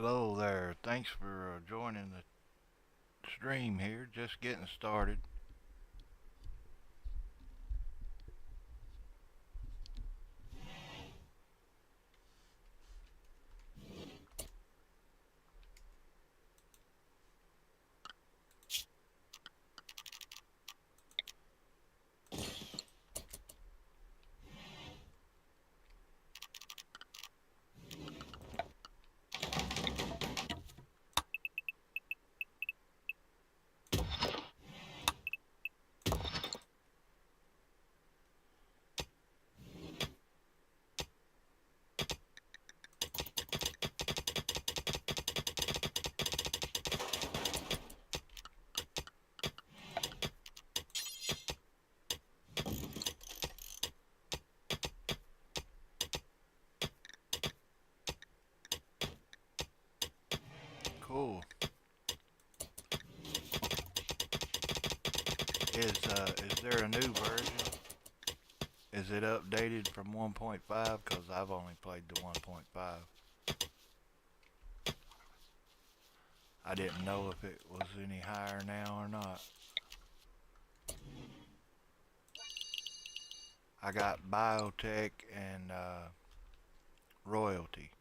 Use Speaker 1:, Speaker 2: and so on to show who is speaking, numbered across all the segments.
Speaker 1: Hello there. Thanks for joining the stream here. Just getting started. Cool. Is there a new version? Is it updated from 1.5? Because I've only played the 1.5. I didn't know if it was any higher now or not. I got biotech and royalty.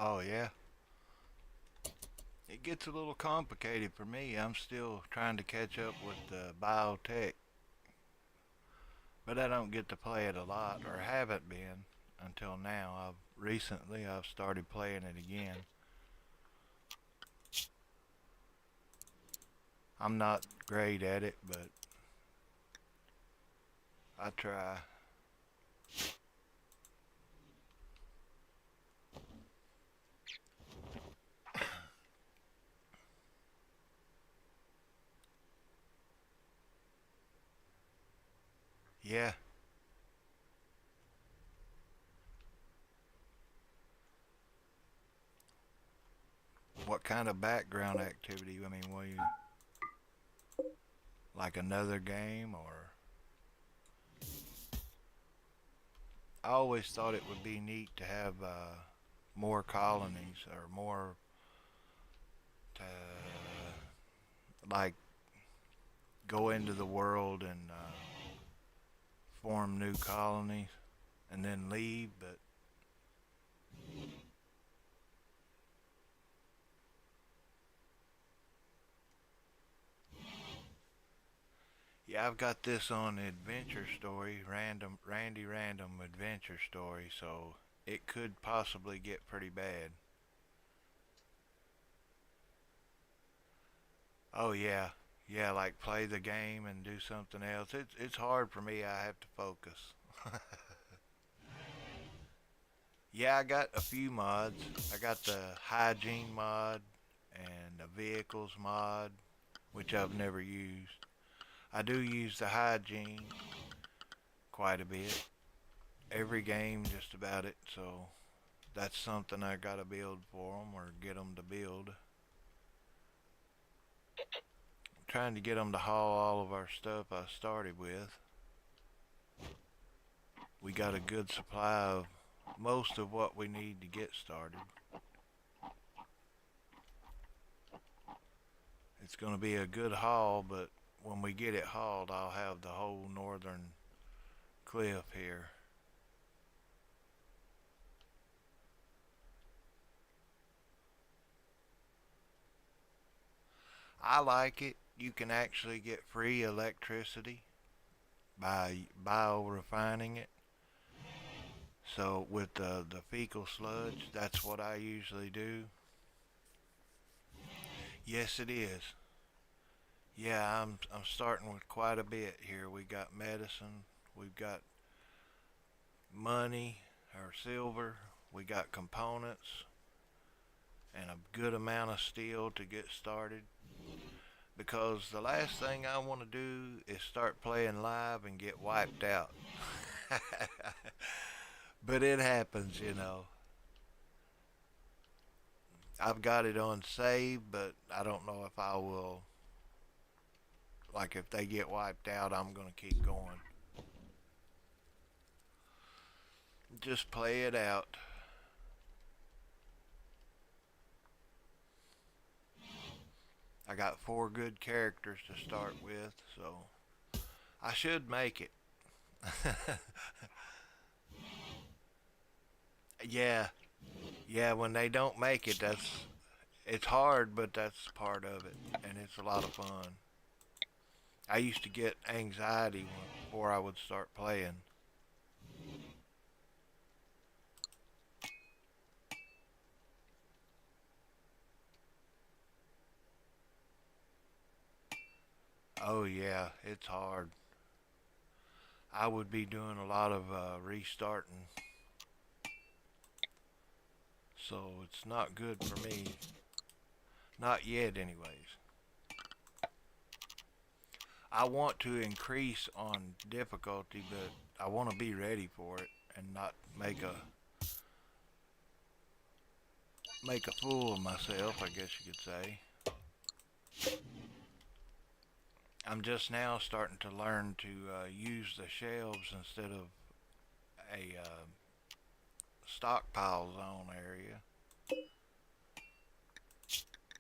Speaker 1: Oh yeah. It gets a little complicated for me. I'm still trying to catch up with the biotech, but I don't get to play it a lot, or haven't been until now. I've started playing it again. I'm not great at it, but I try. Yeah. What kind of background activity? I mean, will you like another game or? I always thought it would be neat to have more colonies or more to like go into the world and form new colonies and then leave. But yeah, I've got this on Adventure Story, Randy Random Adventure Story, so it could possibly get pretty bad. Oh yeah, yeah, like play the game and do something else. It's hard for me. I have to focus. Yeah, I got a few mods. I got the hygiene mod and the vehicles mod, which I've never used. I do use the hygiene quite a bit. Every game, just about it. So that's something I gotta build for them or get them to build. I'm trying to get them to haul all of our stuff I started with. We got a good supply of most of what we need to get started. It's going to be a good haul, but when we get it hauled, I'll have the whole northern cliff here. I like it. You can actually get free electricity by biorefining it. So with the fecal sludge, that's what I usually do. Yes, it is. Yeah, I'm starting with quite a bit here. We got medicine, we've got money or silver, we got components, and a good amount of steel to get started. Because the last thing I want to do is start playing live and get wiped out. But it happens. I've got it on save, but I don't know if I will. Like, if they get wiped out, I'm going to keep going. Just play it out. I got four good characters to start with, so I should make it. Yeah, yeah, when they don't make it, it's hard, but that's part of it, and it's a lot of fun. I used to get anxiety before I would start playing. Oh yeah, it's hard. I would be doing a lot of restarting, so it's not good for me. Not yet, anyways. I want to increase on difficulty, but I want to be ready for it and not make a fool of myself, I guess you could say. I'm just now starting to learn to use the shelves instead of a stockpile zone area,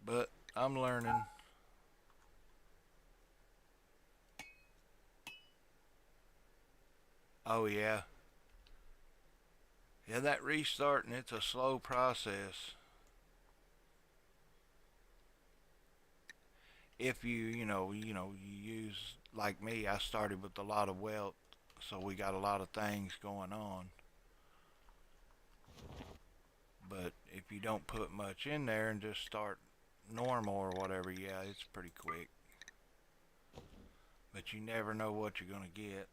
Speaker 1: but I'm learning. Oh yeah, yeah. That restarting, it's a slow process. If you use like me. I started with a lot of wealth, so we got a lot of things going on. But if you don't put much in there and just start normal or whatever, yeah, it's pretty quick. But you never know what you're gonna get.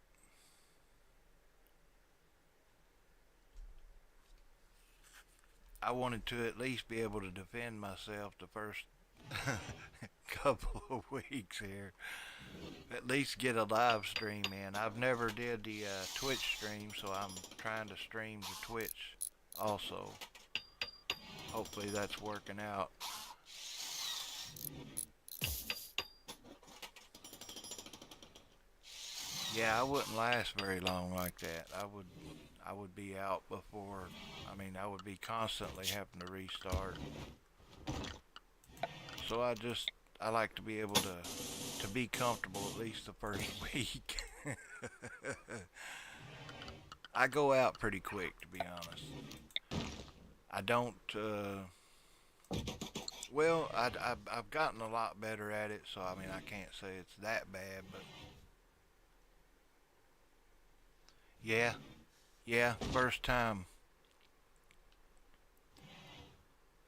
Speaker 1: I wanted to at least be able to defend myself the first couple of weeks here. At least get a live stream in. I've never did the Twitch stream, so I'm trying to stream to Twitch also. Hopefully that's working out. Yeah, I wouldn't last very long like that. I would be out before. I mean, I would be constantly having to restart. So I like to be able to be comfortable at least the first week. I go out pretty quick, to be honest. I don't. Well, I've gotten a lot better at it, so I mean I can't say it's that bad, but yeah, yeah, first time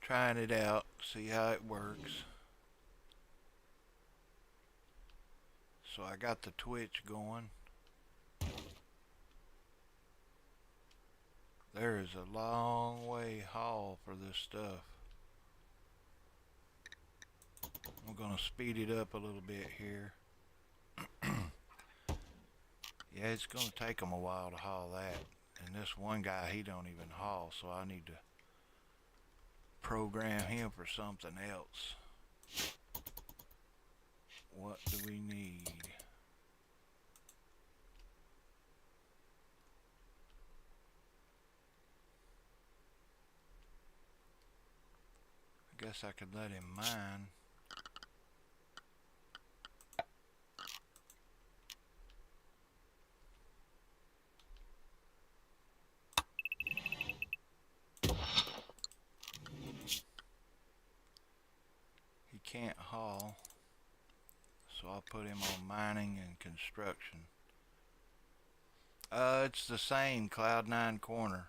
Speaker 1: trying it out, see how it works. So I got the Twitch going. There is a long way haul for this stuff. I'm gonna speed it up a little bit here. Yeah, it's gonna take them a while to haul that. And this one guy, he don't even haul, so I need to program him for something else. What do we need? I guess I could let him mine. He can't haul, so I'll put him on mining and construction. It's the same Cloud9 Corner.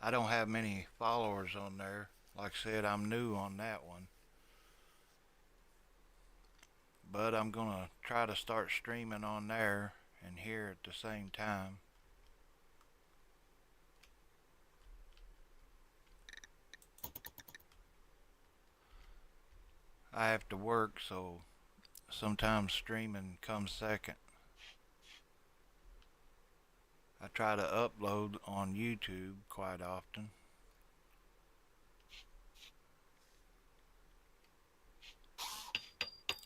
Speaker 1: I don't have many followers on there. Like I said, I'm new on that one. but I'm gonna try to start streaming on there and here at the same time. I have to work, so sometimes streaming comes second. I try to upload on YouTube quite often.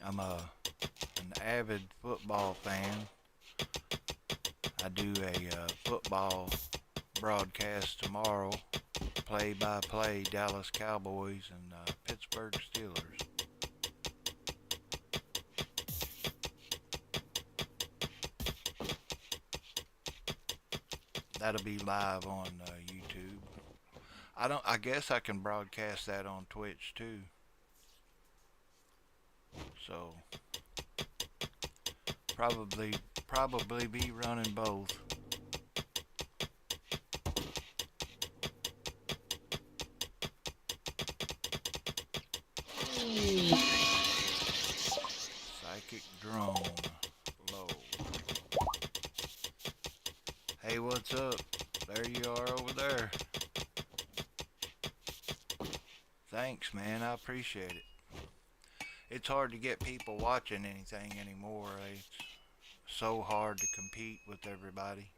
Speaker 1: I'm an avid football fan. I do a football broadcast tomorrow, play-by-play Dallas Cowboys and Pittsburgh Steelers. That'll be live on YouTube. I guess I can broadcast that on Twitch too. So probably be running both. Psychic drone low. Hey, what's up? There you are over there. Thanks, man. I appreciate it. It's hard to get people watching anything anymore. It's so hard to compete with everybody.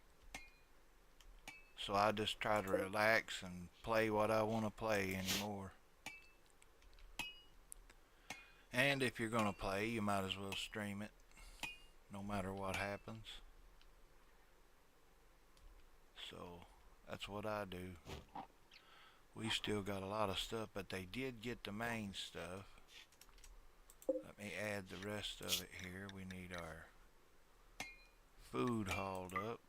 Speaker 1: So I just try to relax and play what I want to play anymore. And if you're going to play, you might as well stream it, no matter what happens. So that's what I do. We still got a lot of stuff, but they did get the main stuff. Let me add the rest of it here. We need our food hauled up,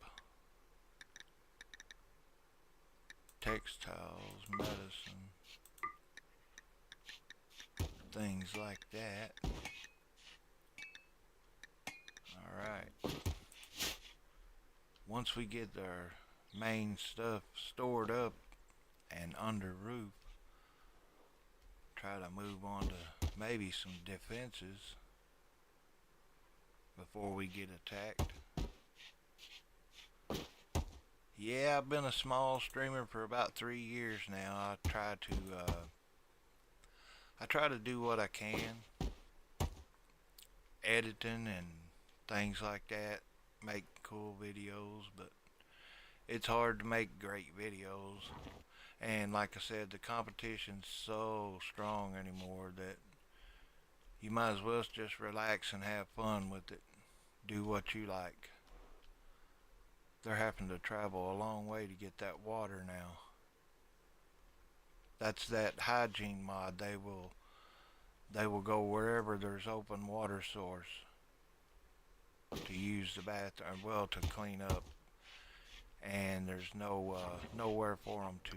Speaker 1: textiles, medicine, things like that. Alright. Once we get our main stuff stored up and under roof, try to move on to maybe some defenses before we get attacked. Yeah, I've been a small streamer for about 3 years now. I try to do what I can, editing and things like that, make cool videos, but it's hard to make great videos. And like I said, the competition's so strong anymore that you might as well just relax and have fun with it. Do what you like. They're having to travel a long way to get that water now. That's that hygiene mod. They will go wherever there's open water source to use the bathroom, well, to clean up. And there's nowhere for them to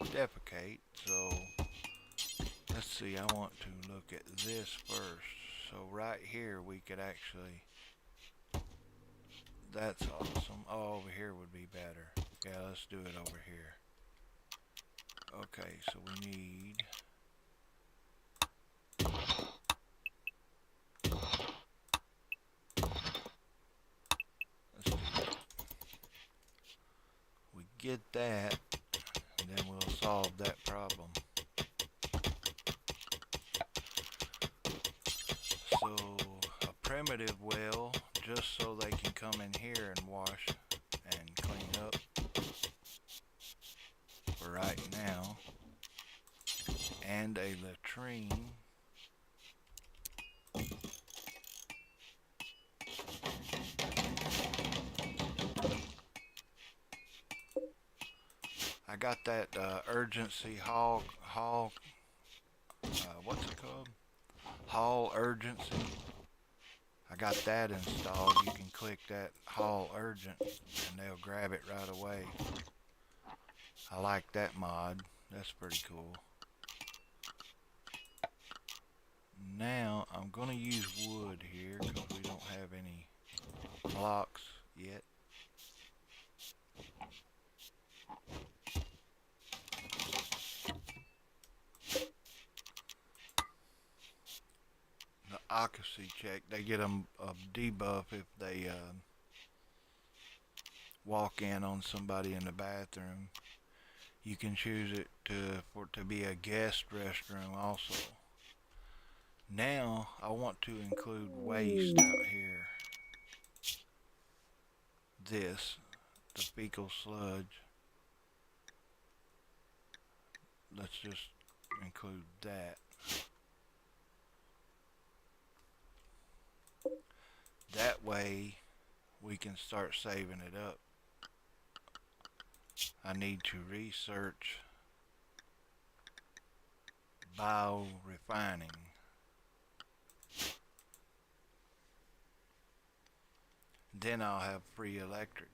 Speaker 1: defecate. So let's see, I want to look at this first. So right here we could actually, that's awesome. Oh, over here would be better. Yeah, let's do it over here. Okay, so we need, let's do that. We get that, and then we'll solve that problem. So a primitive well, just so they can come in here and wash and clean up for right now, and a latrine. I got that urgency what's it called? Haul urgency. I got that installed. You can click that haul urgent and they'll grab it right away. I like that mod. That's pretty cool. Now I'm going to use wood here because we don't have any blocks yet. occupancy check. They get them a debuff if they walk in on somebody in the bathroom. You can choose it for it to be a guest restroom also. Now I want to include waste out here. This, the fecal sludge. Let's just include that. That way we can start saving it up. I need to research biorefining. Then I'll have free electric.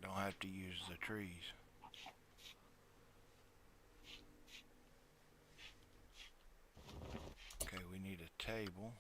Speaker 1: Don't have to use the trees. Okay, we need a table.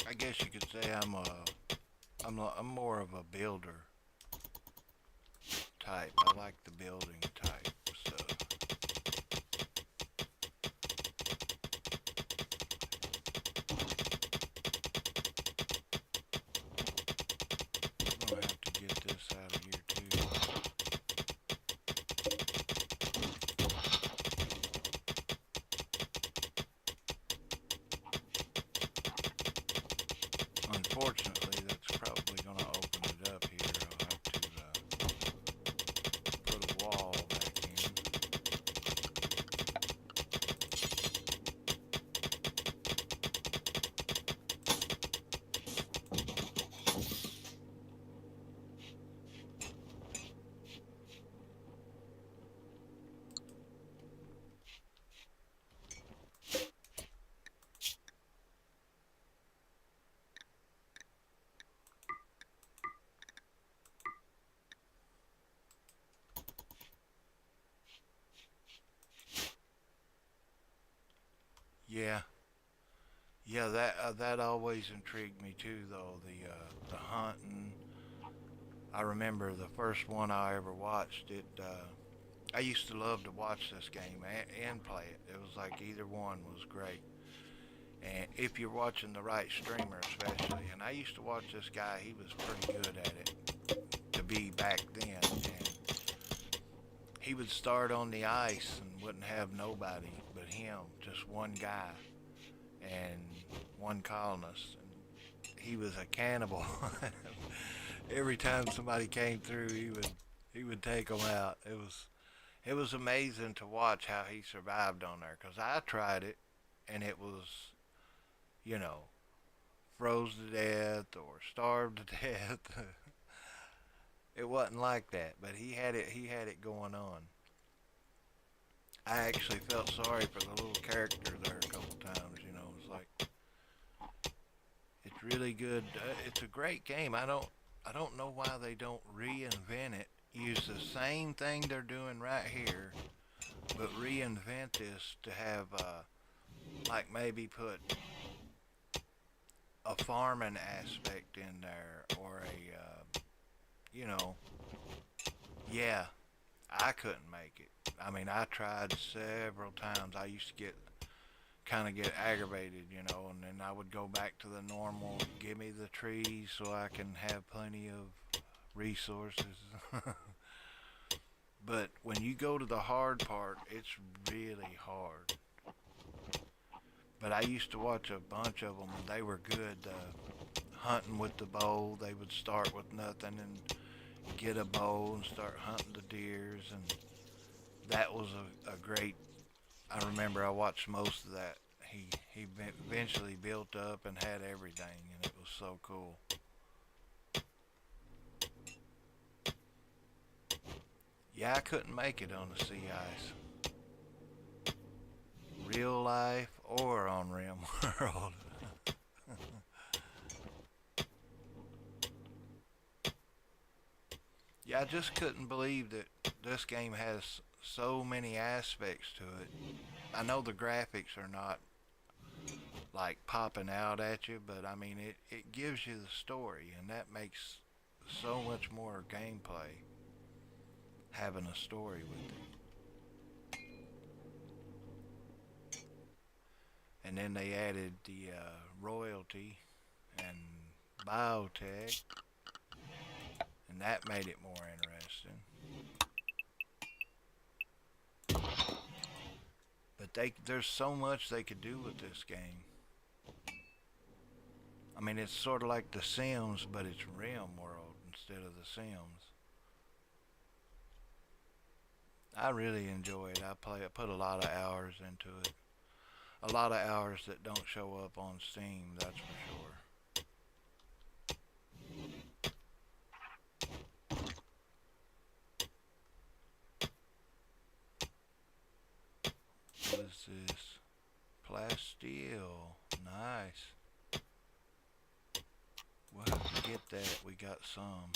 Speaker 1: I guess you could say I'm more of a builder type. I like the building type stuff. I'm gonna have to get this out of here too. Unfortunately, that's probably gonna open it up here. I'll have to put a wall back in. Yeah, yeah, that always intrigued me too, though the hunting. I remember the first one I ever watched. I used to love to watch this game and play it. It was like either one was great. And if you're watching the right streamer, especially. And I used to watch this guy. He was pretty good at it to be back then. And he would start on the ice and wouldn't have nobody but him, just one guy and one colonist. And he was a cannibal. Every time somebody came through, he would take them out. It was amazing to watch how he survived on there. Cause I tried it, and it was, you know, froze to death or starved to death. It wasn't like that, but he had it. He had it going on. I actually felt sorry for the little character there a couple times. It's like it's really good. It's a great game. I don't know why they don't reinvent it. Use the same thing they're doing right here, but reinvent this to have like maybe put a farming aspect in there or a you know yeah, I couldn't make it. I mean, I tried several times. I used to get aggravated, and then I would go back to the normal, give me the trees so I can have plenty of resources. But when you go to the hard part, it's really hard. But I used to watch a bunch of them, and they were good. Hunting with the bow, they would start with nothing and get a bow and start hunting the deers, and that was a great. I remember I watched most of that. He eventually built up and had everything, and it was so cool. Yeah, I couldn't make it on the sea ice, real life or on Rimworld. Yeah, I just couldn't believe that this game has so many aspects to it. I know the graphics are not like popping out at you, but I mean it gives you the story, and that makes so much more gameplay having a story with it. And then they added the royalty and biotech, and that made it more interesting. But there's so much they could do with this game. I mean, it's sort of like The Sims, but it's Rimworld instead of The Sims. I really enjoy it. I put a lot of hours into it. A lot of hours that don't show up on Steam, that's for sure. What is this? Plasteel. Nice. We'll have to get that. We got some.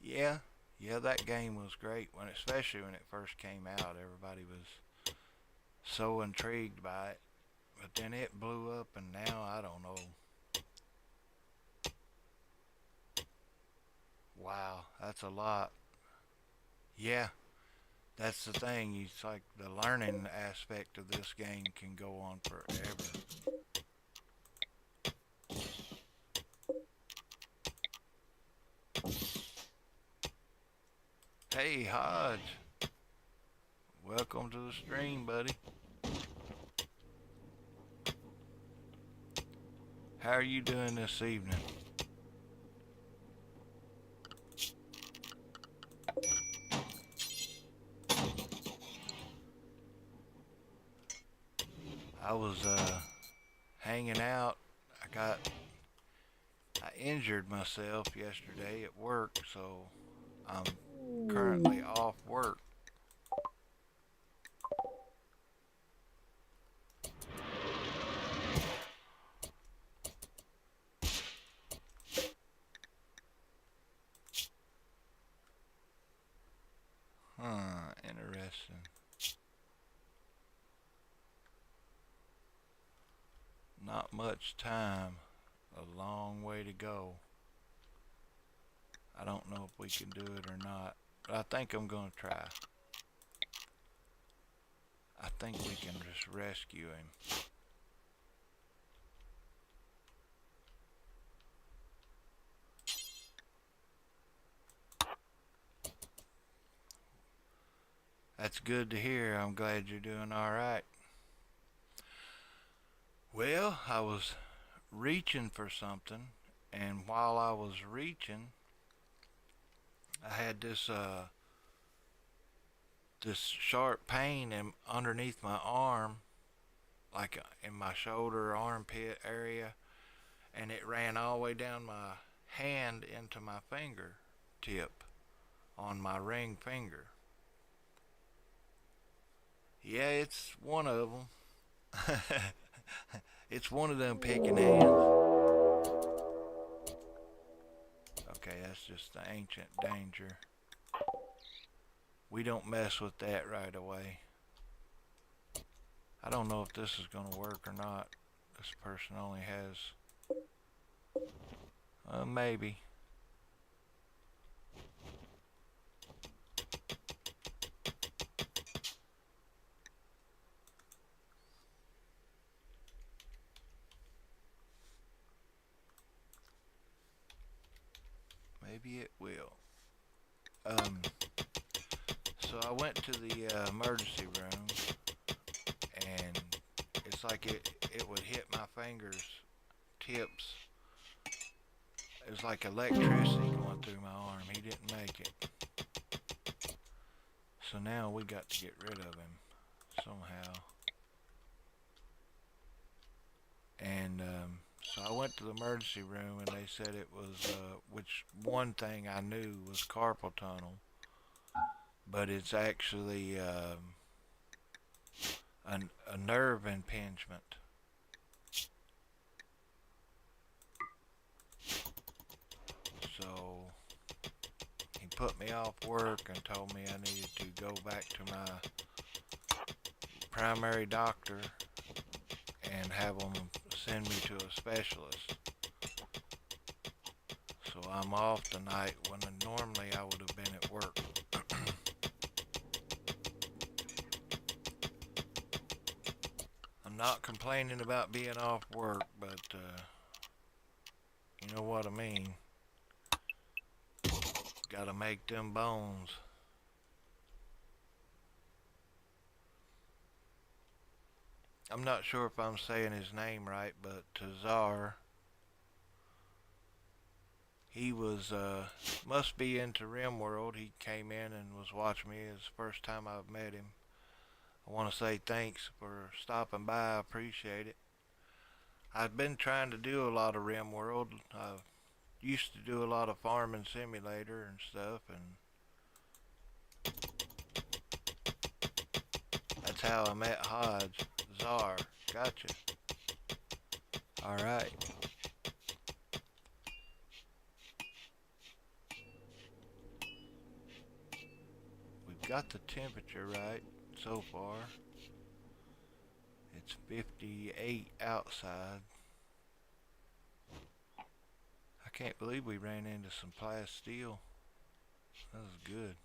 Speaker 1: Yeah, yeah, that game was great especially when it first came out. Everybody was so intrigued by it, but then it blew up, and now I don't know. Wow, that's a lot. Yeah, that's the thing. It's like the learning aspect of this game can go on forever. Hey, Hodge, welcome to the stream, buddy. How are you doing this evening? I was hanging out. I injured myself yesterday at work, so I'm currently off work. Huh, interesting. Not much time. A long way to go. I don't know if we can do it or not, but I think I'm going to try. I think we can just rescue him. That's good to hear. I'm glad you're doing all right. Well, I was reaching for something, and while I was reaching, I had this sharp pain underneath my arm, like in my shoulder armpit area, and it ran all the way down my hand into my finger tip on my ring finger. Yeah, it's one of them. It's one of them picking hands. Okay, that's just the ancient danger. We don't mess with that right away. I don't know if this is going to work or not. This person only has... maybe. Maybe it will. So I went to the emergency room, and it's like it would hit my fingers tips. It was like electricity going through my arm. He didn't make it. So now we got to get rid of him somehow. And so I went to the emergency room, and they said it was, which one thing I knew was carpal tunnel, but it's actually a nerve impingement. So he put me off work and told me I needed to go back to my primary doctor and have them send me to a specialist. So I'm off tonight when normally I would have been at work. I'm not complaining about being off work, but you know what I mean. Gotta make them bones. I'm not sure if I'm saying his name right, but Tazar, he was, must be into Rimworld. He came in and was watching me. It's the first time I've met him. I want to say thanks for stopping by. I appreciate it. I've been trying to do a lot of Rimworld. I used to do a lot of farming simulator and stuff, and that's how I met Hodge. Czar, gotcha. Alright. We've got the temperature right so far. It's 58 outside. I can't believe we ran into some plasteel. That was good.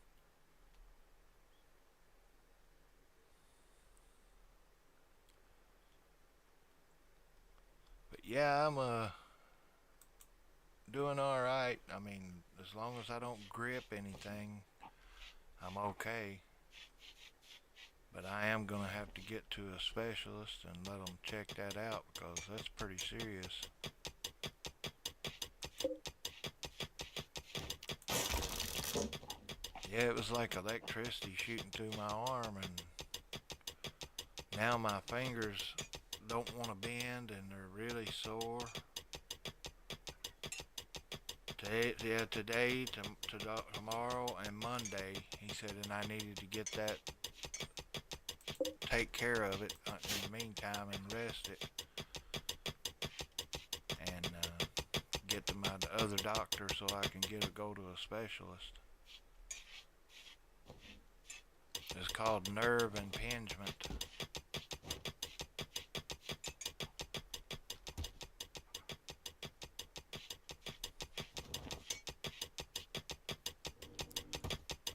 Speaker 1: But yeah, I'm doing alright. I mean, as long as I don't grip anything, I'm okay. But I am going to have to get to a specialist and let them check that out, because that's pretty serious. Yeah, it was like electricity shooting through my arm, and now my fingers don't want to bend and they're really sore. Today, tomorrow, and Monday, he said, and I needed to get that, take care of it in the meantime and rest it, and get to my other doctor so I can go to a specialist. It's called nerve impingement.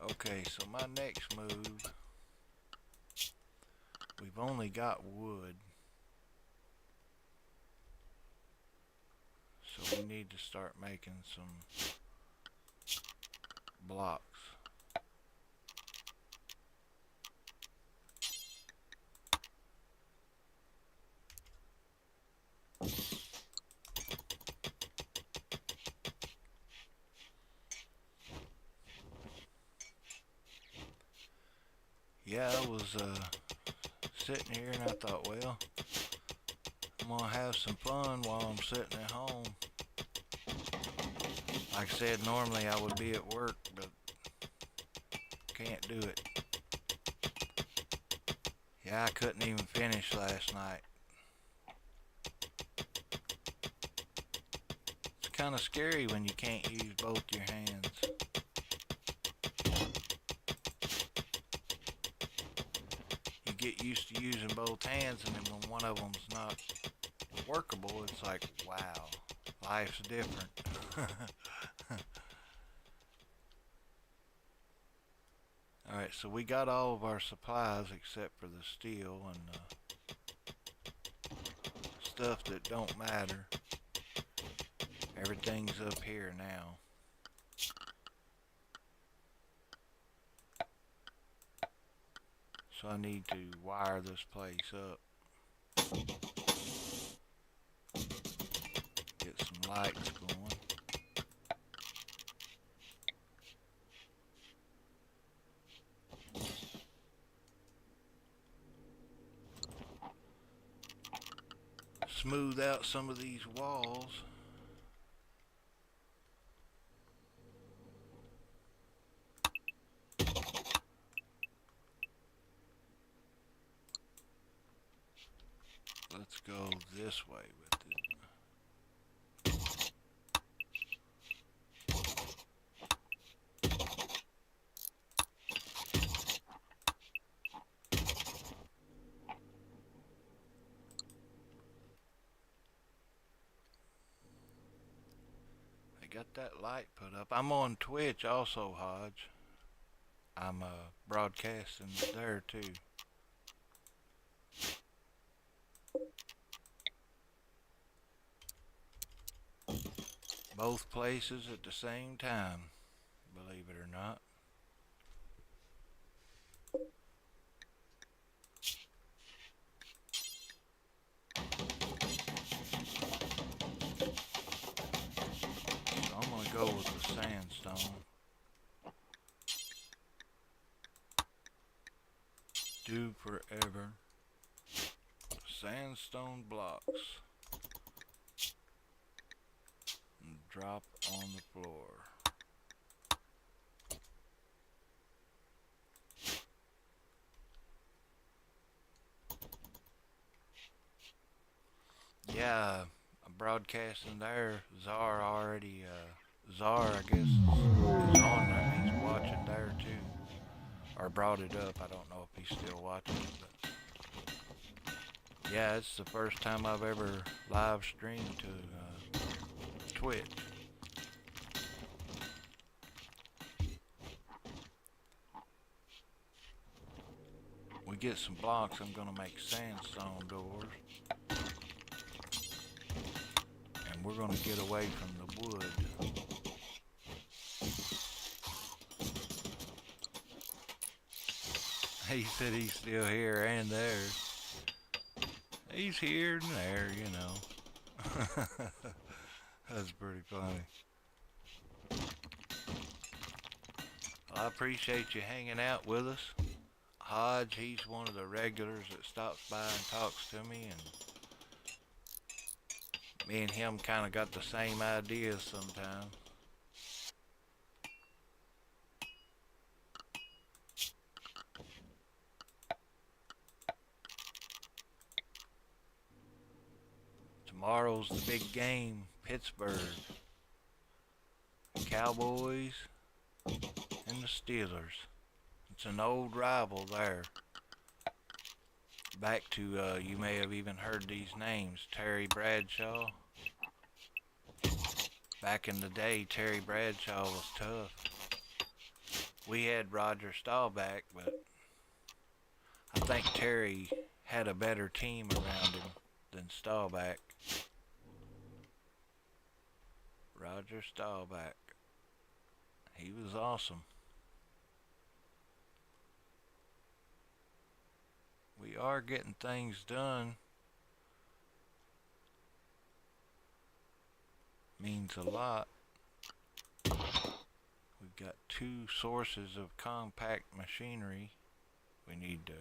Speaker 1: Okay, so my next move we've only got wood. So we need to start making some blocks. Yeah, I was sitting here and I thought, well, I'm gonna have some fun while I'm sitting at home. Like I said, normally I would be at work, but can't do it. Yeah, I couldn't even finish last night. It's kind of scary when you can't use both your hands. You get used to using both hands, and then when one of them's not workable, it's like, wow, life's different. Alright, so we got all of our supplies except for the steel and stuff that don't matter. Everything's up here now. So I need to wire this place up. Get some lights going. Smooth out some of these walls. Let's go this way with it. I got that light put up. I'm on Twitch also, Hodge. I'm broadcasting there too. Both places at the same time, believe it or not. So I'm gonna go with the sandstone. Do forever. Sandstone blocks. And drop on the floor. Yeah, I'm broadcasting there. Czar already, Czar, I guess, is on there. He's watching there too. Or brought it up. I don't know if he's still watching it, but yeah, it's the first time I've ever live streamed to Twitch. We get some blocks. I'm gonna make sandstone doors. And we're gonna get away from the wood. He said he's still here and there. He's here and there, you know. That's pretty funny. Well, I appreciate you hanging out with us. Hodge, he's one of the regulars that stops by and talks to me, and me and him kind of got the same ideas sometimes. Tomorrow's the big game, Pittsburgh. Cowboys and the Steelers. It's an old rival there. Back to, you may have even heard these names, Terry Bradshaw. Back in the day, Terry Bradshaw was tough. We had Roger Staubach, but I think Terry had a better team around him than Staubach. Roger Staubach. He was awesome. We are getting things done. Means a lot. We've got 2 sources of compact machinery we need to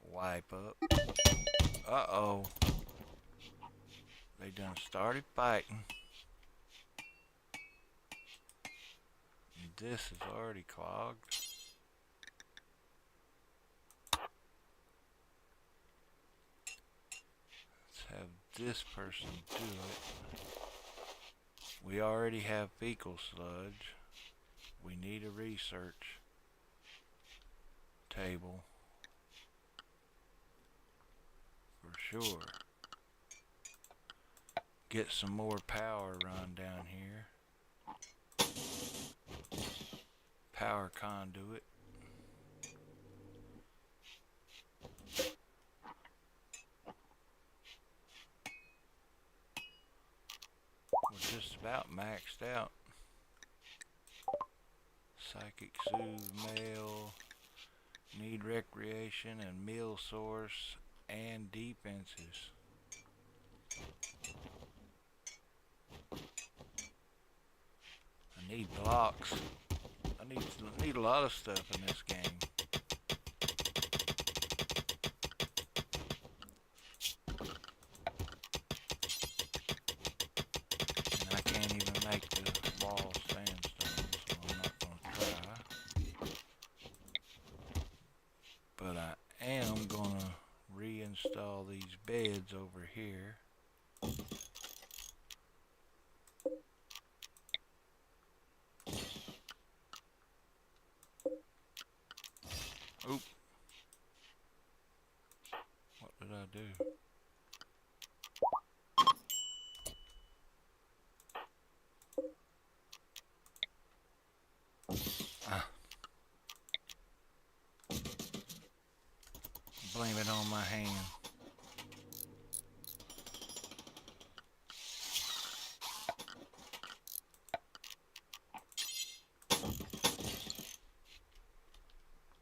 Speaker 1: wipe up. Uh-oh. They done started fighting. And this is already clogged. Let's have this person do it. We already have fecal sludge. We need a research table for sure. Get some more power run down here. Power conduit. We're just about maxed out. Psychic soothe male. Need recreation and meal source and defenses. I need blocks. I need a lot of stuff in this game. And I can't even make the wall sandstone, so I'm not gonna try. But I am gonna reinstall these beds over here. Oop. What did I do? Blame it on my hand.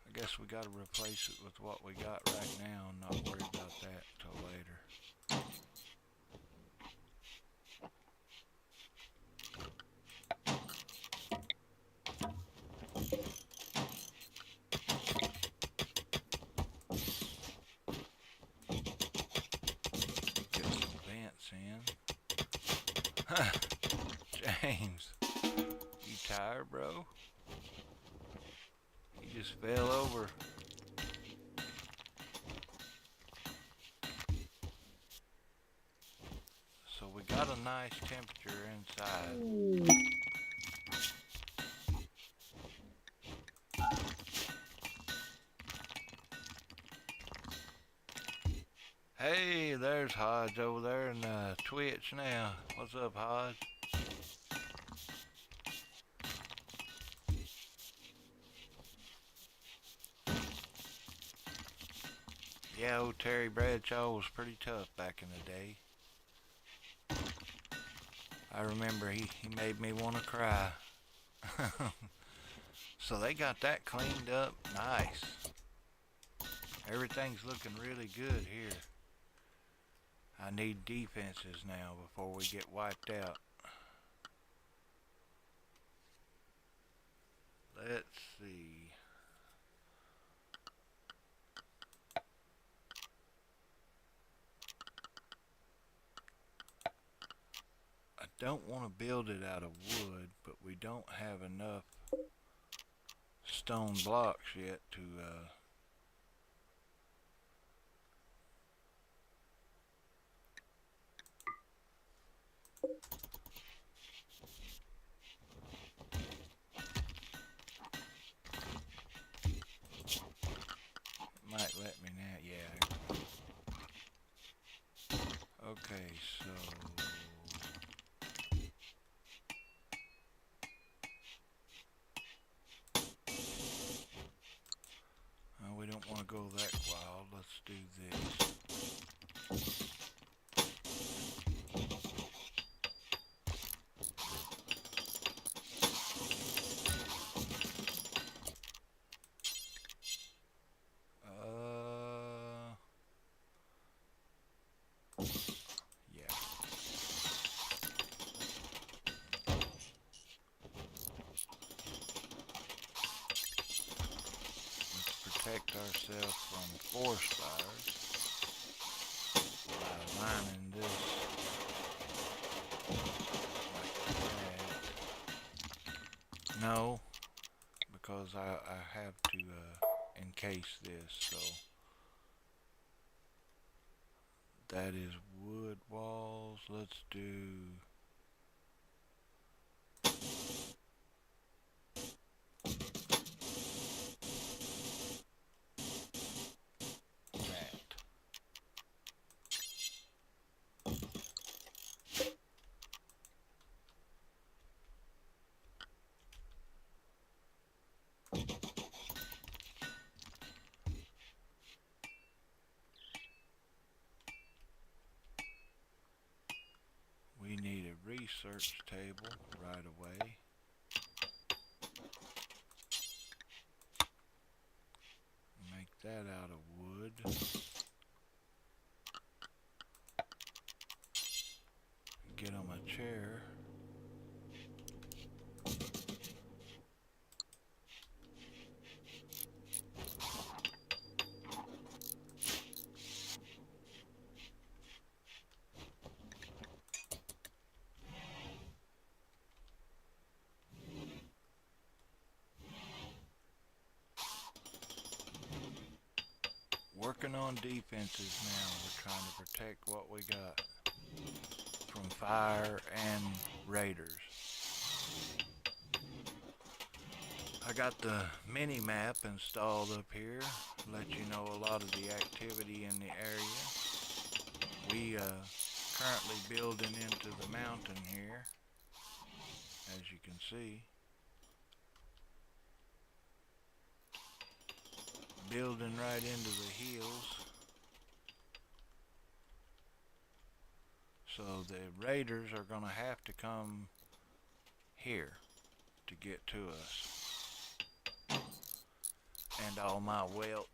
Speaker 1: I guess we gotta replace it with what we got right now and not worry about that until later. Get some vents in. James, you tired, bro? You just fell over. So we got a nice temperature inside. Hey, there's Hodge over there in Twitch now. What's up, Hodge? Yeah, old Terry Bradshaw was pretty tough back in the day. I remember he made me want to cry. So they got that cleaned up nice. Everything's looking really good here. I need defenses now before we get wiped out. Let's see. I don't want to build it out of wood, but we don't have enough stone blocks yet to might let me now. Yeah. Okay, so we don't want want to go that wild. Let's do this. Yeah. Let's protect ourselves from forest fires by lining this like that. No, because I have to encase this, so that is wood walls. Let's do that. We need a research table right away. Make that out of wood. Get him a chair. Working on defenses now. We're trying to protect what we got from fire and raiders. I got the mini map installed up here, let you know a lot of the activity in the area. We currently building into the mountain here, as you can see. Building right into the hills. So the raiders are going to have to come here to get to us. And all my wealth.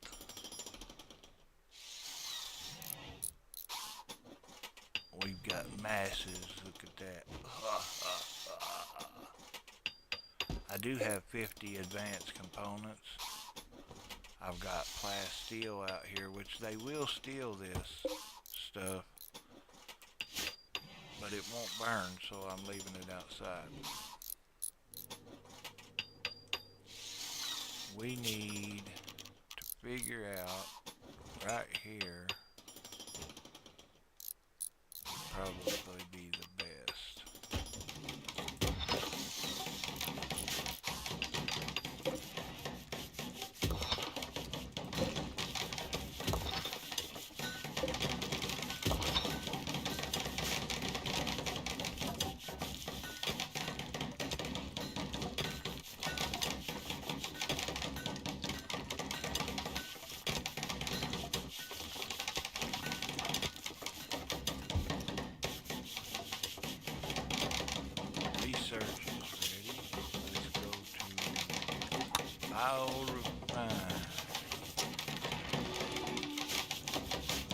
Speaker 1: We've got masses, look at that. I do have 50 advanced components. I've got plasteel out here, which they will steal this stuff, but it won't burn, so I'm leaving it outside. We need to figure out right here would probably be the best. Research is ready. Let's go to biorefine.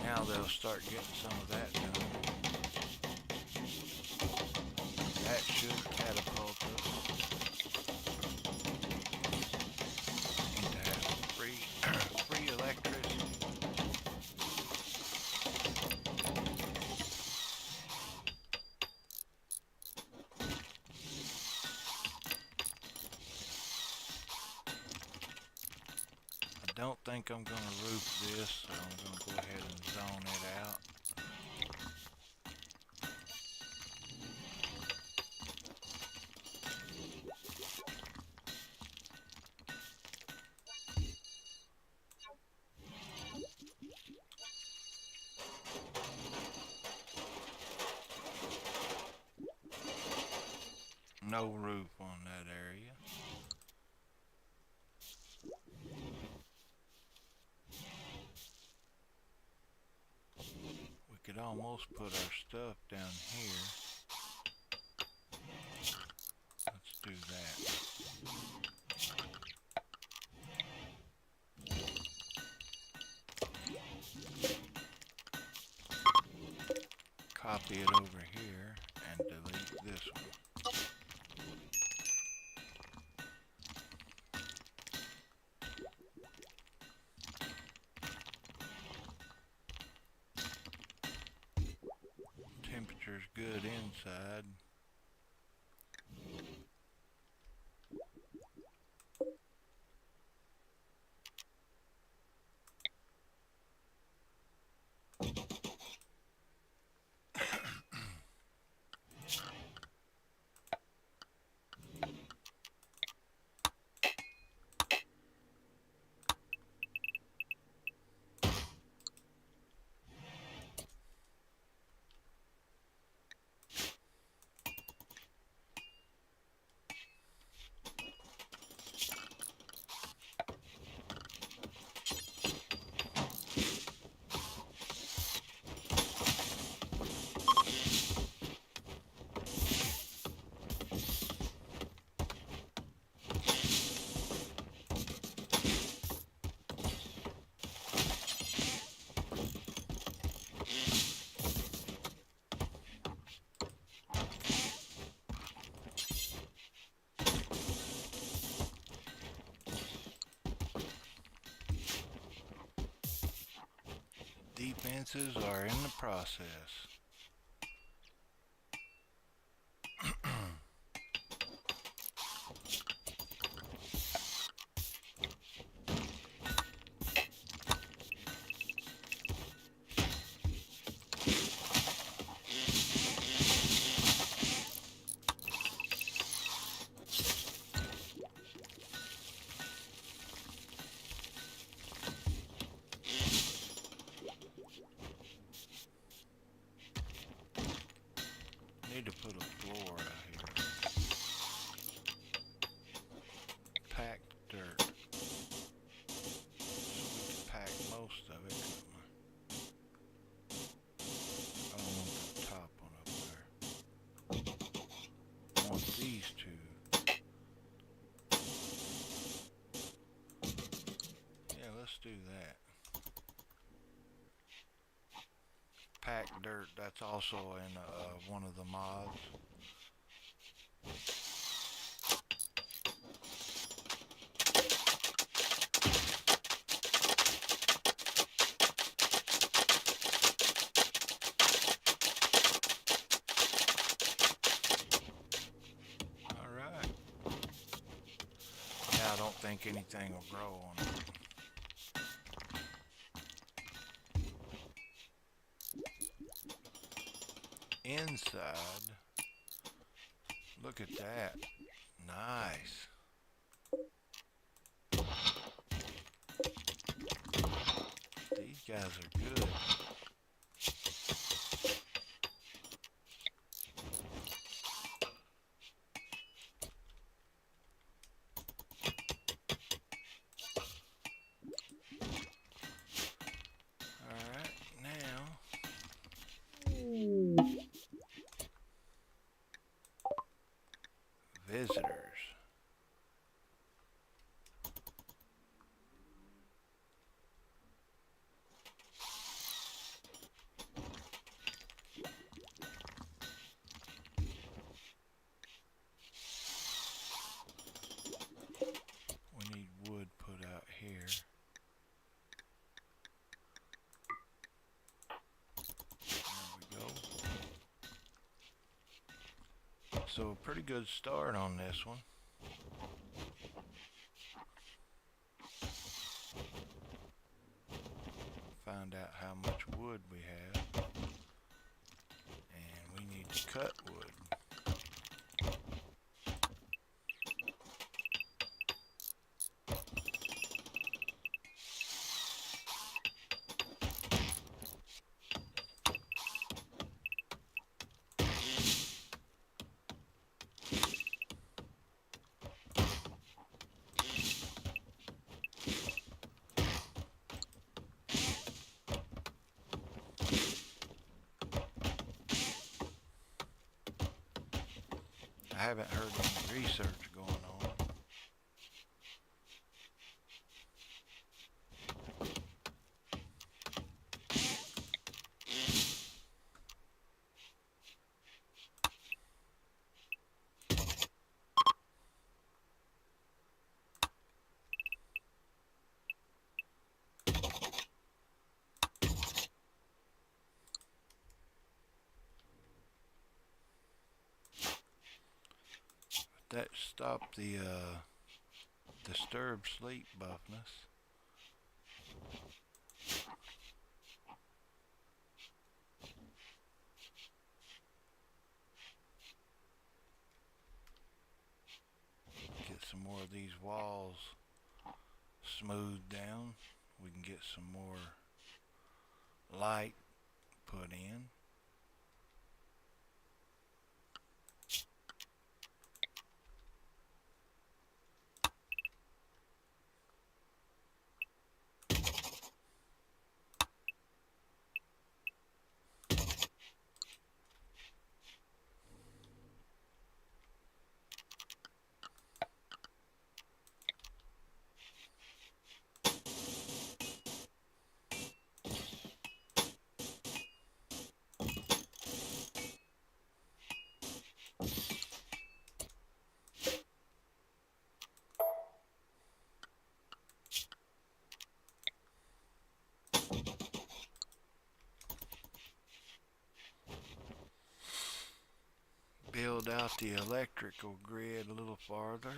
Speaker 1: Now they'll start getting some of that done. That should catapult us into having free electricity. I don't think I'm going to roof this, so I'm going to go ahead and zone it out. No roof on that area. almost put our stuff down here. Let's do that. Copy it over here and delete this one. Temperature's good inside. Defenses are in the process. Need to put a floor out here. Packed dirt. So we can pack most of it. I don't want the top one up there. I want these two. Yeah, let's do that. Packed dirt, that's also in one of the mods. Alright. Yeah, I don't think anything will grow on it. Inside, look at that. Nice. These guys are good. Alright, now visitors. We need wood put out here. There we go. So a pretty good start on this one. Find out how much wood we have. And we need to cut wood. haven't heard any research going on. That stopped the disturbed sleep buffness. Get some more of these walls smoothed down. We can get some more light put in. Build out the electrical grid a little farther.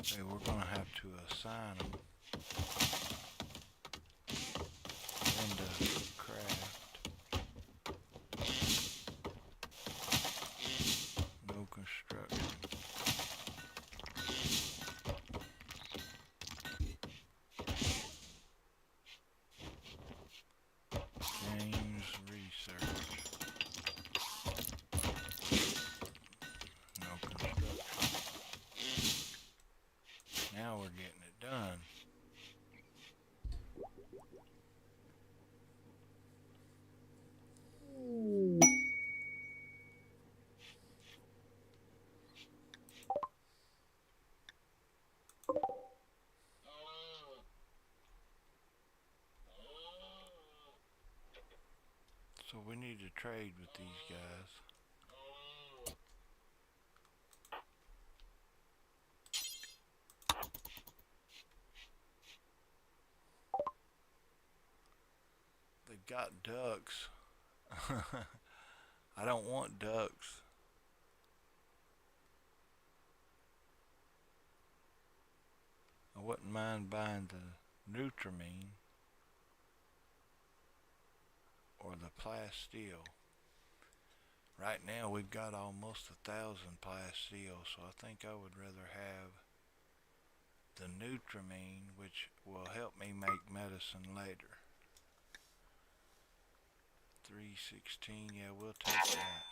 Speaker 1: Okay, we're going to have to assign them into craft. No construction. Games research. No construction. Now we're getting it done. So we need to trade with these guys. They've got ducks. I don't want ducks. I wouldn't mind buying the Nutrimine or the plasteel. Right now we've got almost 1,000 plasteel, so I think I would rather have the Nutrimine, which will help me make medicine later. 316, yeah, we'll take that.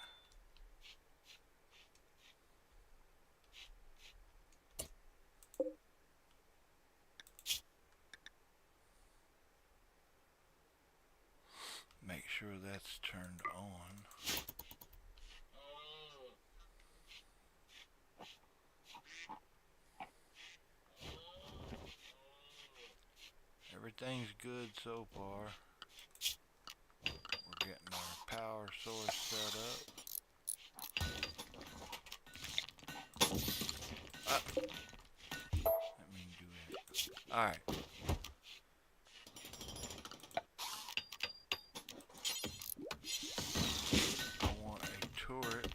Speaker 1: Make sure that's turned on. Everything's good so far. We're getting our power source set up. Let me do that. Alright. I want a turret.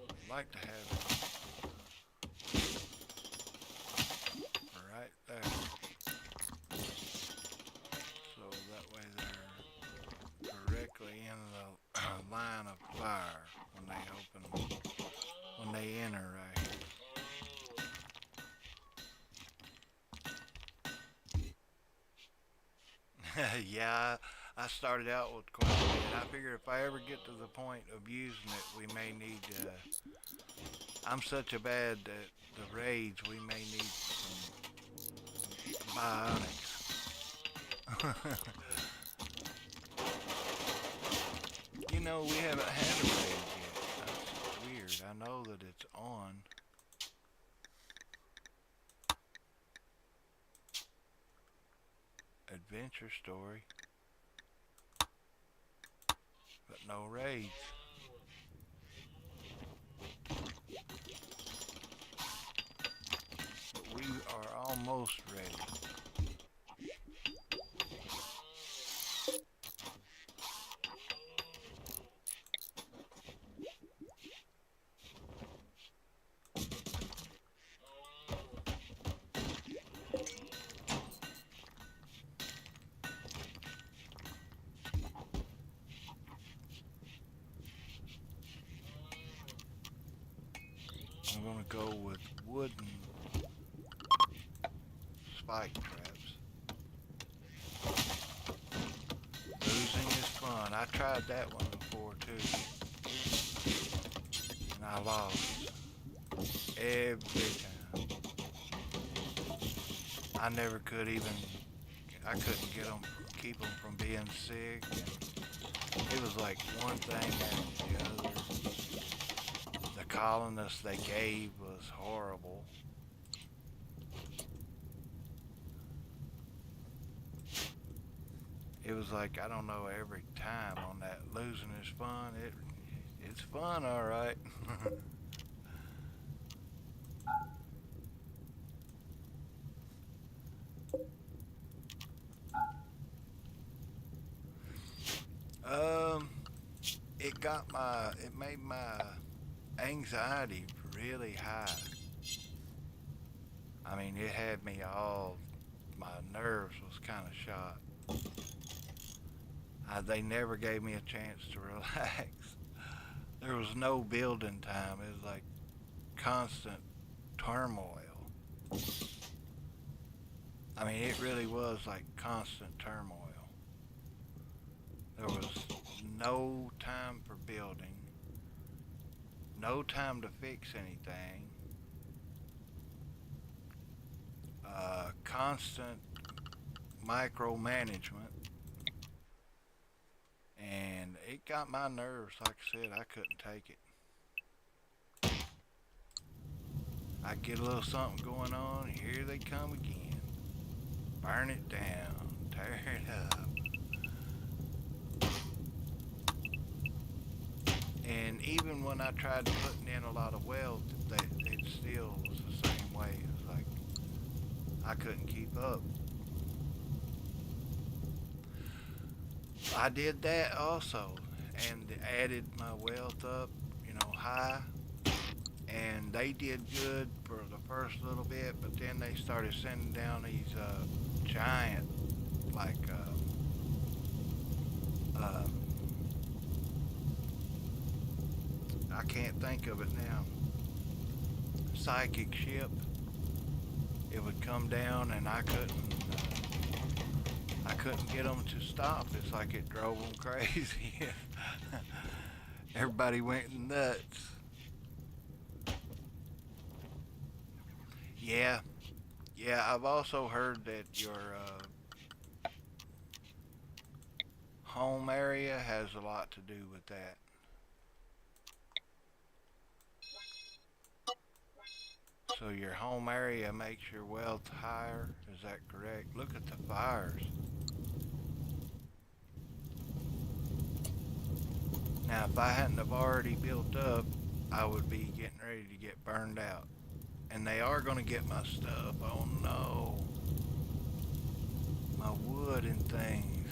Speaker 1: I'd like to have it right there. fire when they when they enter right here. Yeah, I started out with quite a bit. I figure if I ever get to the point of using it, we may need. I'm such a bad at the raids, we may need some bionics. You know, we haven't had a raid yet. That's weird. I know that it's on. Adventure story, but no raids. But we are almost ready. I'm gonna go with wooden spike traps. Losing is fun. I tried that one before too, and I lost every time. I never could even. I couldn't get them, keep them from being sick. And it was like one thing after the other. The colonists they gave was horrible. It was like, I don't know, every time on that losing is fun. It's fun, all right. um, it made my anxiety really high. I mean, it had me all, my nerves was kind of shot. They never gave me a chance to relax. There was no building time. It was like constant turmoil. I mean, it really was like constant turmoil. There was no time for building, no time to fix anything, constant micromanagement, and it got my nerves. Like I said, I couldn't take it. I get a little something going on, here they come again. Burn it down, tear it up. And even when I tried putting in a lot of wealth, it still was the same way. It was like I couldn't keep up. I did that also and added my wealth up, high. And they did good for the first little bit, but then they started sending down these giant, like, I can't think of it now, psychic ship. It would come down and I couldn't get them to stop. It's like it drove them crazy. Everybody went nuts. Yeah, yeah. I've also heard that your home area has a lot to do with that. So your home area makes your wealth higher. Is that correct? Look at the fires. Now, if I hadn't have already built up, I would be getting ready to get burned out. And they are going to get my stuff. Oh no. My wood and things.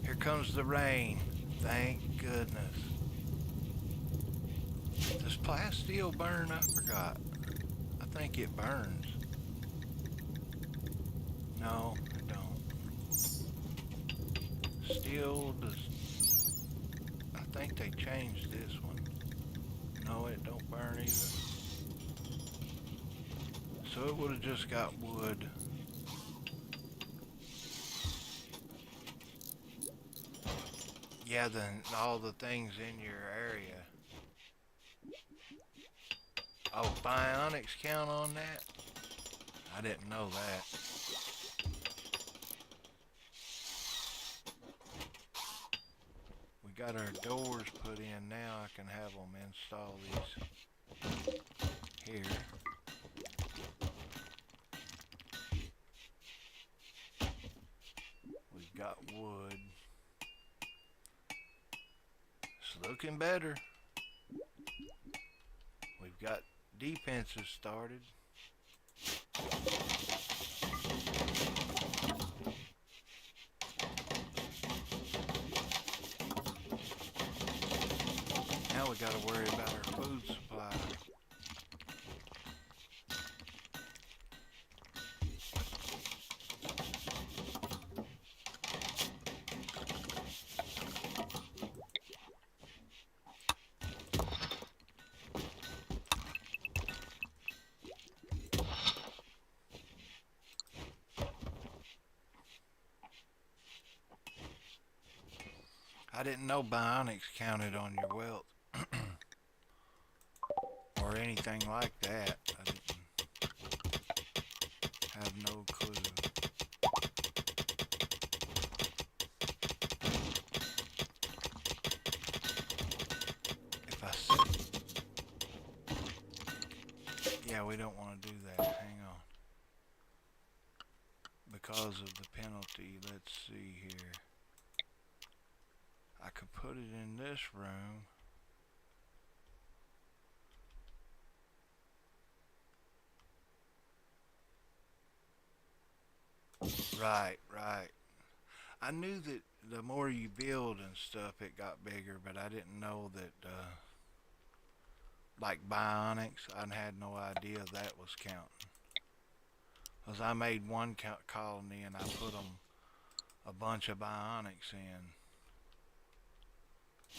Speaker 1: Here comes the rain. Thank goodness. Does plasteel burn? I forgot. I think it burns. No, it don't. Steel does. I think they changed this one. No, it don't burn either. So it would have just got wood. Yeah, then all the things in your area. Oh, bionics count on that? I didn't know that. We got our doors put in now. I can have them install these here. We've got wood. It's looking better. We've got defenses started. Now we gotta worry about our food supply. I didn't know bionics counted on your wealth or anything like that. I didn't have no clue. If I said, yeah, we don't want to do that. Hang on. Because of the penalty, let's see here. I could put it in this room. Right, right. I knew that the more you build and stuff, it got bigger, but I didn't know that, like bionics, I had no idea that was counting. Because I made one colony and I put them a bunch of bionics in.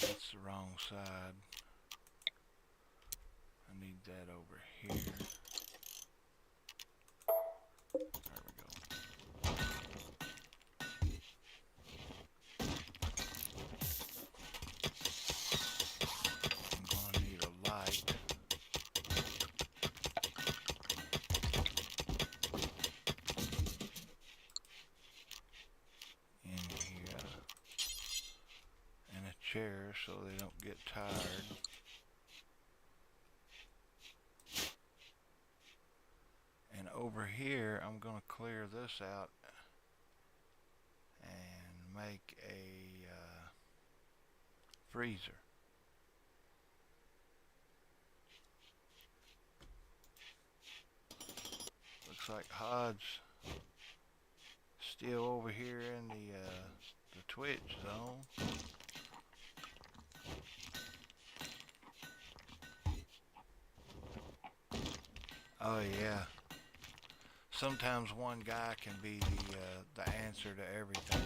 Speaker 1: That's the wrong side. I need that over here. There we go. I'm gonna need a light. In here. And a chair so they don't get tired. And over here, I'm going to clear this out and make a freezer. Looks like Hod's still over here in the Twitch zone. Oh yeah. Sometimes one guy can be the answer to everything.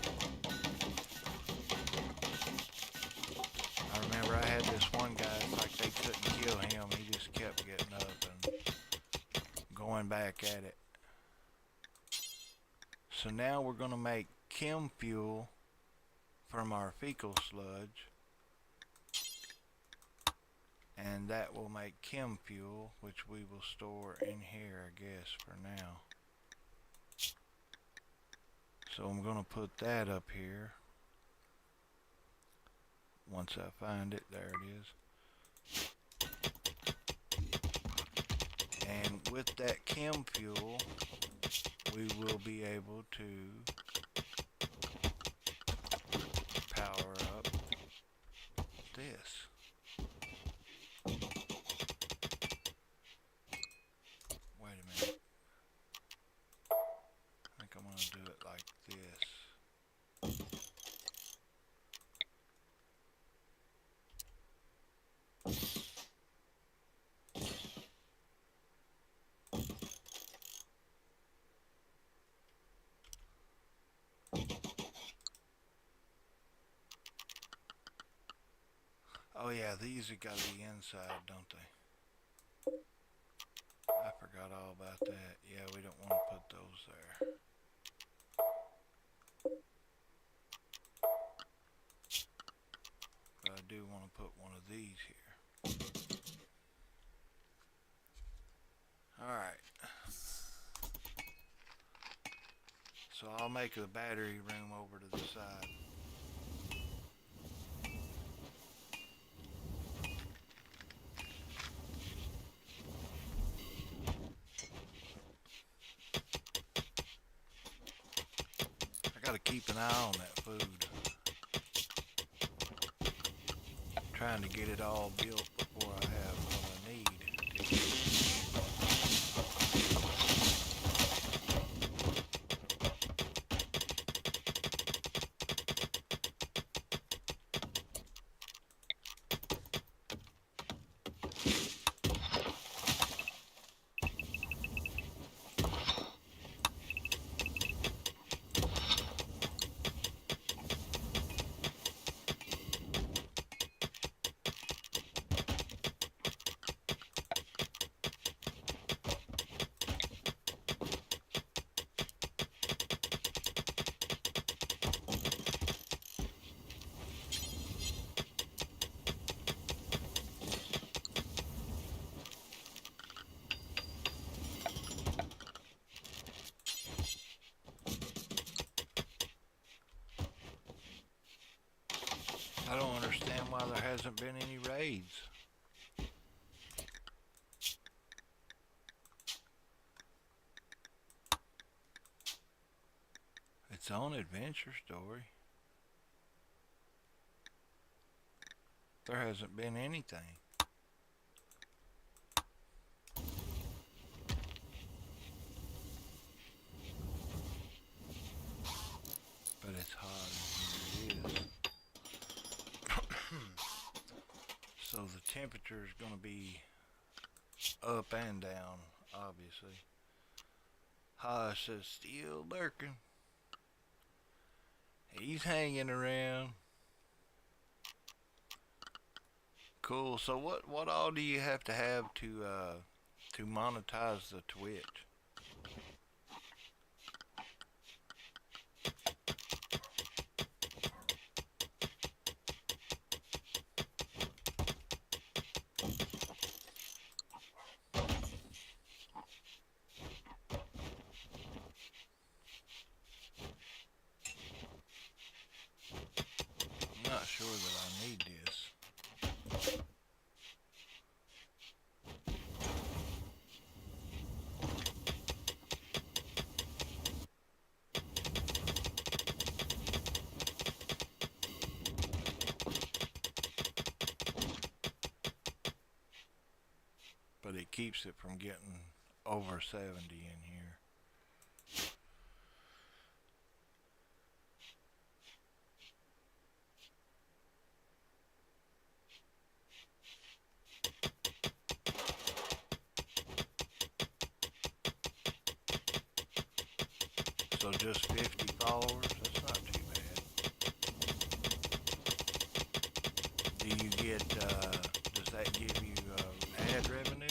Speaker 1: I remember I had this one guy, it's like they couldn't kill him. He just kept getting up and going back at it. So now we're going to make chem fuel from our fecal sludge. And that will make chem fuel, which we will store in here, I guess, for now. So I'm going to put that up here. Once I find it, there it is. And with that chem fuel, we will be able to power up this. Wait a minute. I think I'm going to do it like this. Oh yeah, these have got to be inside, don't they? I forgot all about that. Yeah, we don't want to put those there. But I do want to put one of these here. Alright. So I'll make the battery room over to the side. I gotta keep an eye on that food. I'm trying to get it all built before I have what I need. I don't understand why there hasn't been any raids. It's on Adventure Story. There hasn't been anything. But it's hot in here. It is. So the temperature is going to be up and down, obviously. Hush is still lurking. He's hanging around. Cool. So what all do you have to monetize the Twitch? I'm not sure that I need this. But it keeps it from getting over 70 in here. So just 50 followers, that's not too bad. Do you get, does that give you ad revenue?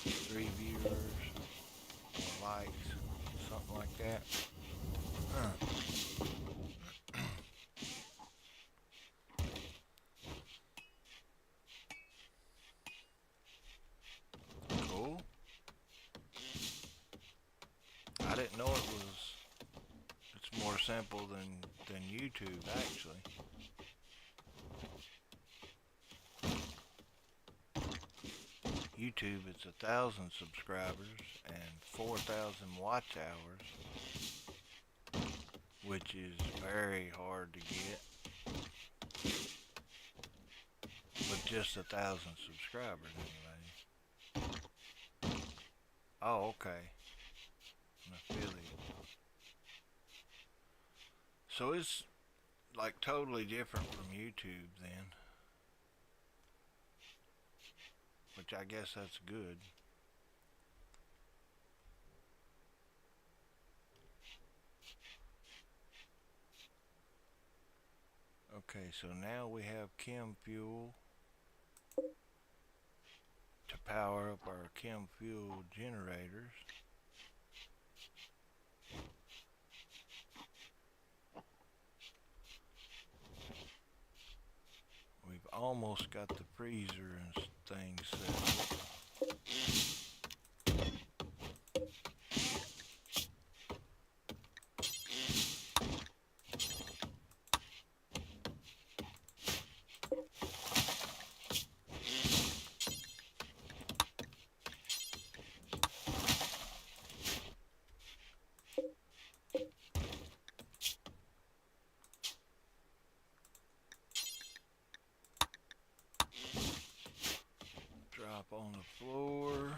Speaker 1: Three viewers, likes, something like that. Huh. Cool. I didn't know it's more simple than YouTube actually. YouTube, it's 1,000 subscribers and 4,000 watch hours, which is very hard to get with just 1,000 subscribers anyway. Oh, okay. An affiliate. So it's like totally different from YouTube then. Which I guess that's good. Okay, so now we have chem fuel to power up our chem fuel generators. We've almost got the freezer and things set up. Drop on the floor.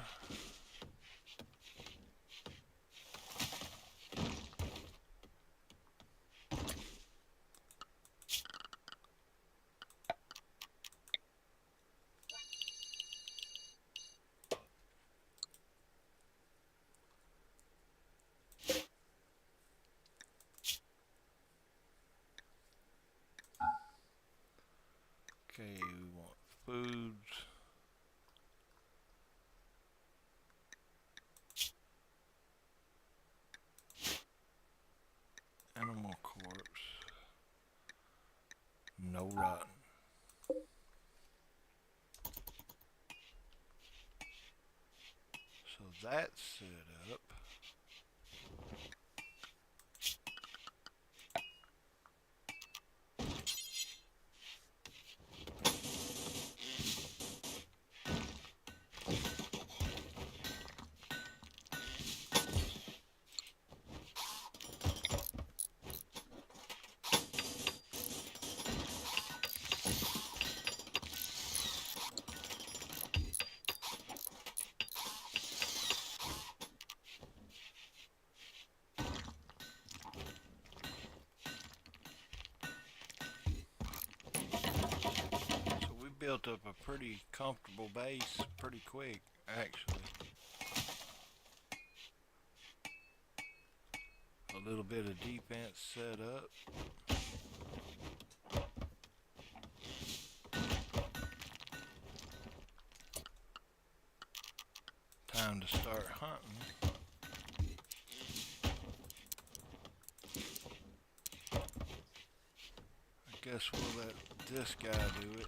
Speaker 1: Okay, we want foods. Animal corpse. No rotten. So that's set up. Built up a pretty comfortable base pretty quick, actually. A little bit of defense set up. Time to start hunting. I guess we'll let this guy do it.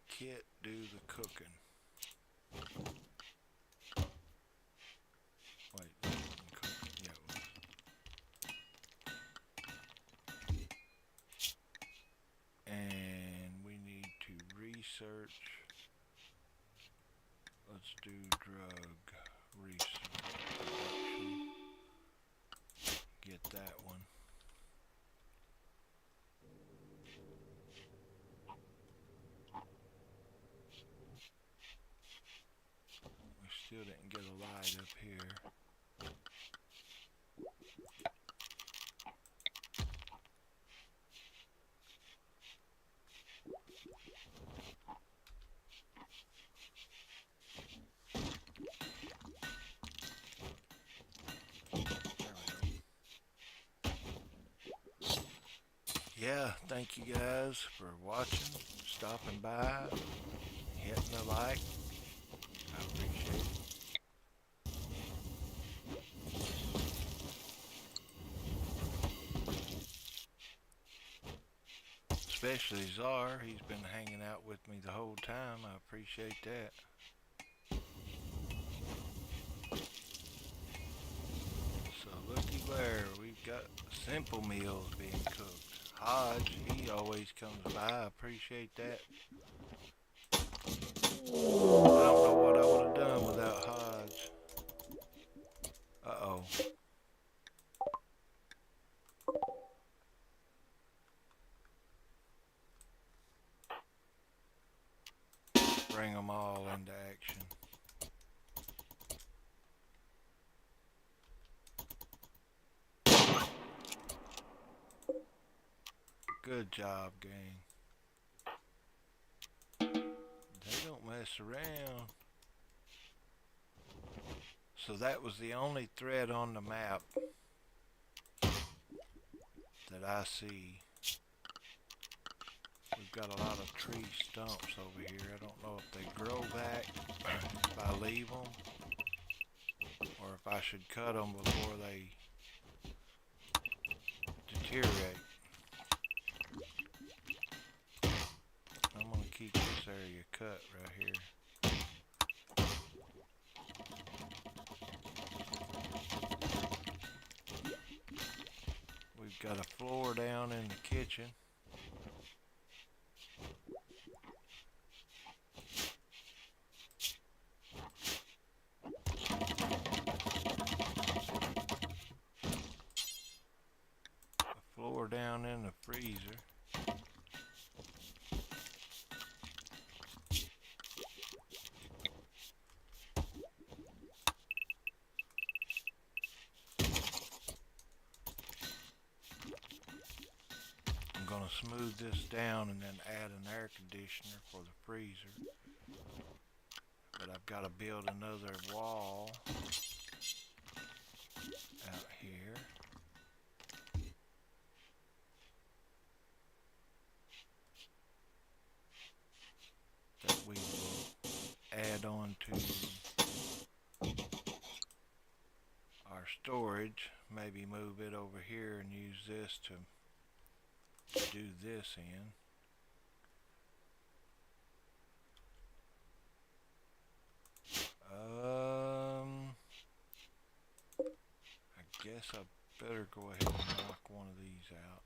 Speaker 1: Kit do the cooking. Wait, cooking. Yeah, it was. And we need to research. Let's do drug research. Get that one. Still didn't get a light up here. Yeah, thank you guys for watching, stopping by, hitting the like. I appreciate it. Especially Czar, he's been hanging out with me the whole time. I appreciate that. So looky there, we've got simple meals being cooked. Hodge, he always comes by. I appreciate that. I don't know what I would have done without Hodge. Uh-oh. Bring them all into action. Good job, gang. mess around. So that was the only thread on the map that I see. We've got a lot of tree stumps over here. I don't know if they grow back if I leave them, or if I should cut them before they deteriorate. I'm going to keep this area cut right here. We've got a floor down in the kitchen. A floor down in the freezer. I'm going to smooth this down and then add an air conditioner for the freezer. But I've got to build another wall out here. That we will add on to our storage. Maybe move it over here and use this to do this in. I guess I better go ahead and knock one of these out.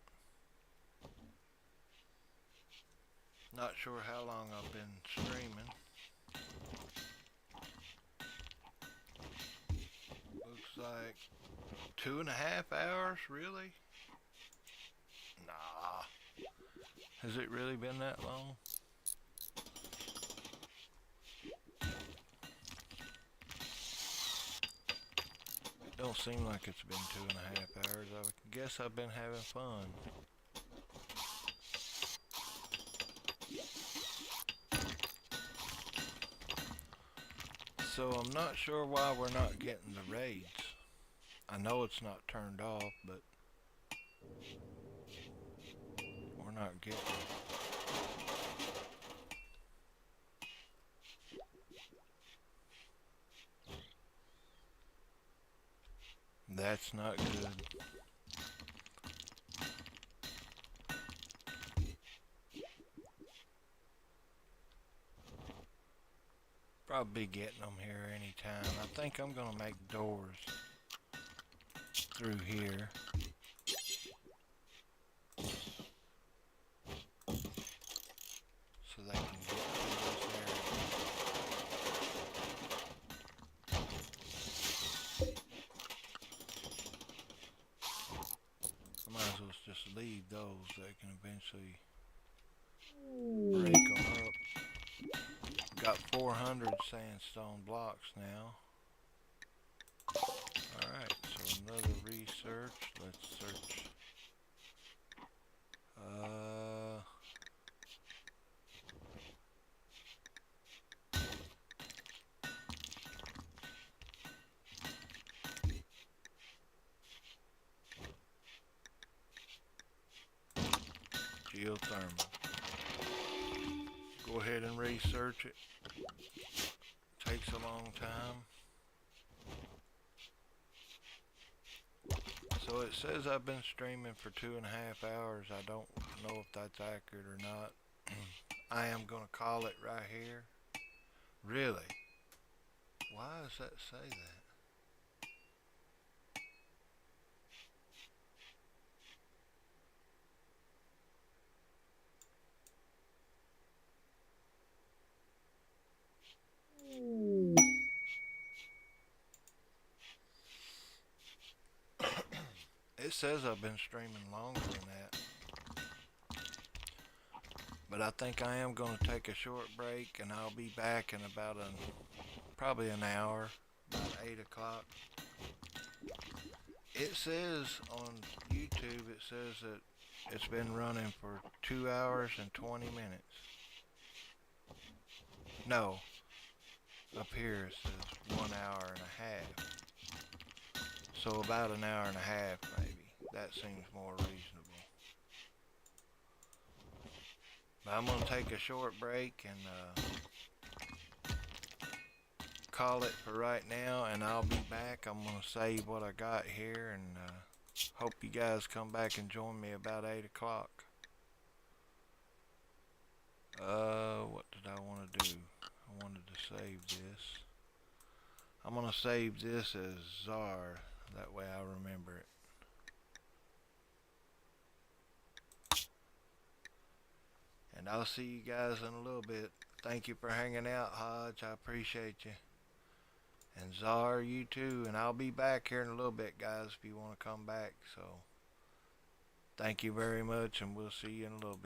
Speaker 1: Not sure how long I've been streaming. Looks like 2.5 hours, really? Nah. Has it really been that long? It don't seem like it's been 2.5 hours. I guess I've been having fun. So I'm not sure why we're not getting the raids. I know it's not turned off, but we're not getting it. That's not good. Probably getting them here anytime. I think I'm gonna make doors through here. So they can get through this area. I might as well just leave those. They can eventually break them up. Got 400 sandstone blocks now. Alright, so another research. Let's search. Geothermal. Go ahead and research it. Takes a long time. So it says I've been streaming for 2.5 hours. I don't know if that's accurate or not. I am going to call it right here. Really? Why does that say that? It says I've been streaming longer than that. But I think I am going to take a short break, and I'll be back in about probably an hour, about 8 o'clock. It says on YouTube, it says that it's been running for 2 hours and 20 minutes. No, up here it says 1 hour and a half. So about an hour and a half maybe. That seems more reasonable. But I'm going to take a short break and call it for right now, and I'll be back. I'm going to save what I got here, and hope you guys come back and join me about 8 o'clock. What did I want to do? I wanted to save this. I'm going to save this as Czar. That way I remember it. And I'll see you guys in a little bit. Thank you for hanging out, Hodge. I appreciate you. And Czar, you too. And I'll be back here in a little bit, guys, if you want to come back. So, thank you very much, and we'll see you in a little bit.